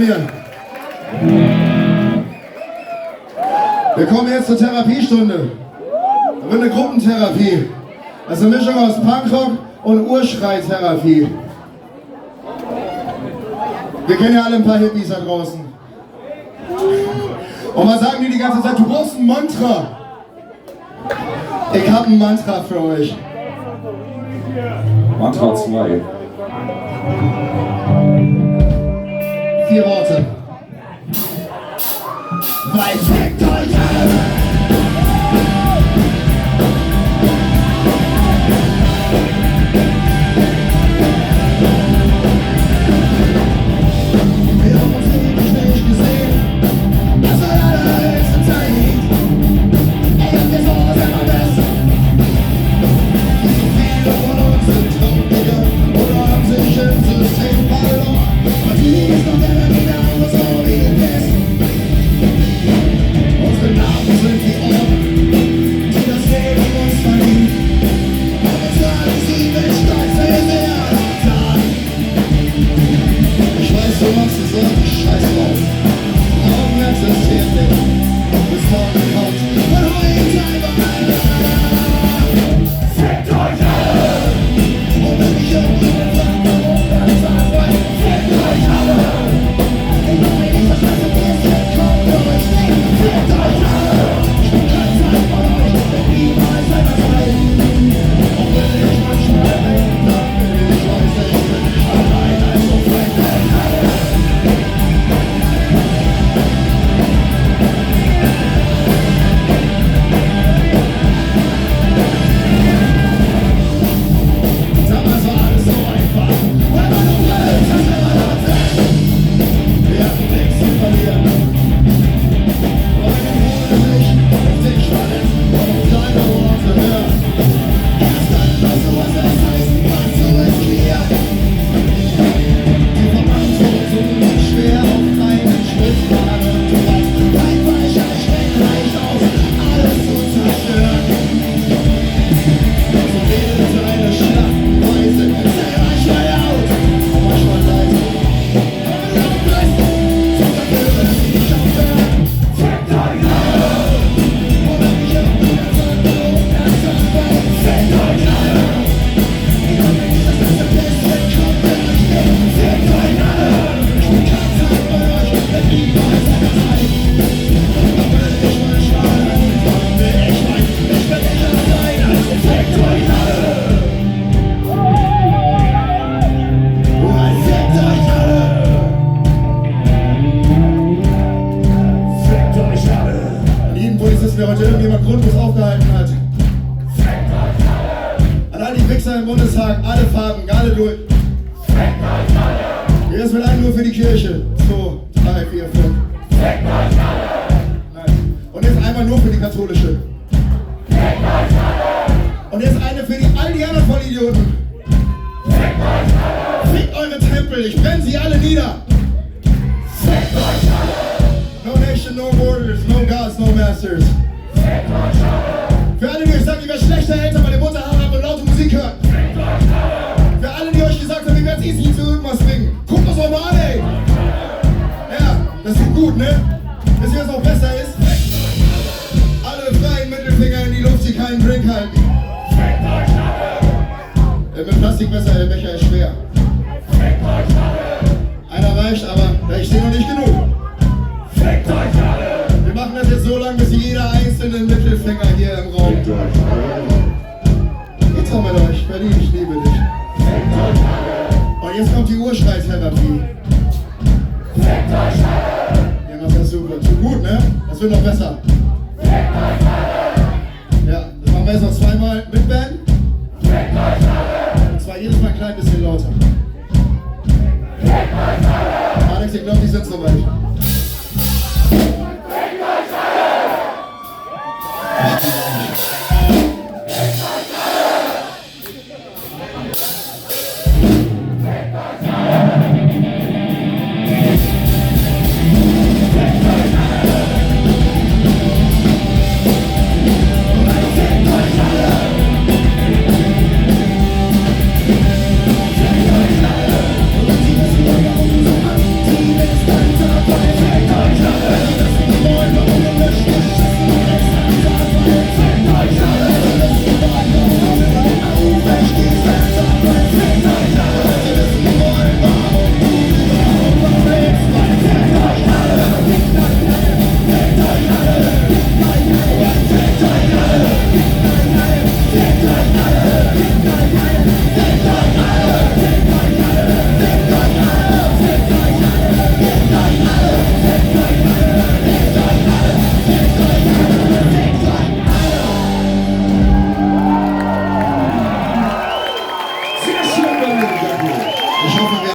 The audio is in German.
mir. Wir kommen jetzt zur Therapiestunde. Das wird eine Gruppentherapie. Das ist eine Mischung aus Punkrock und Urschreitherapie. Wir kennen ja alle ein paar Hippies da draußen. Und was sagen die ganze Zeit? Du brauchst ein Mantra. Ich habe ein Mantra für euch. Mantra 2. 4 Worte. Weil fickt euch alle. Wer heute irgendjemand grundlos aufgehalten hat. An all die Wichser im Bundestag, alle Farben, alle durch. Hier ist mit einem nur für die Kirche. 2, 3, 4, 5. Nein. Und jetzt einmal nur für die katholische. Und jetzt eine für all die anderen Vollidioten. Fickt eure Tempel, ich brenne sie alle nieder. No nation, no borders, no gods, no masters. Für alle, die euch sagen, ihr werdet schlechter Eltern, weil ihr Mutterhaare habt und laute Musik hört. Für alle, die euch gesagt haben, ihr werdet easy zu irgendwas bringen. Guckt das doch mal an, ey. Ja, das ist gut, ne? Wisst ihr, was auch besser ist? Alle freien Mittelfinger in die Luft, die keinen Drink halten. Mit Plastikmesser, der Becher ist schwer. Einer reicht, aber ich sehe noch nicht genug. Wir machen das jetzt so lange, bis jeder einzelne Mittelfinger hier im Raum. Geht's auch mit euch, Berlin, ich liebe dich. Und jetzt kommt die Urschreitherapie. Ja, das ist super. Tut gut, ne? Das wird noch besser. Ja, das machen wir jetzt noch zweimal mit Band. Und zwar jedes Mal ein klein bisschen lauter. Alex, ich glaube, die sind soweit.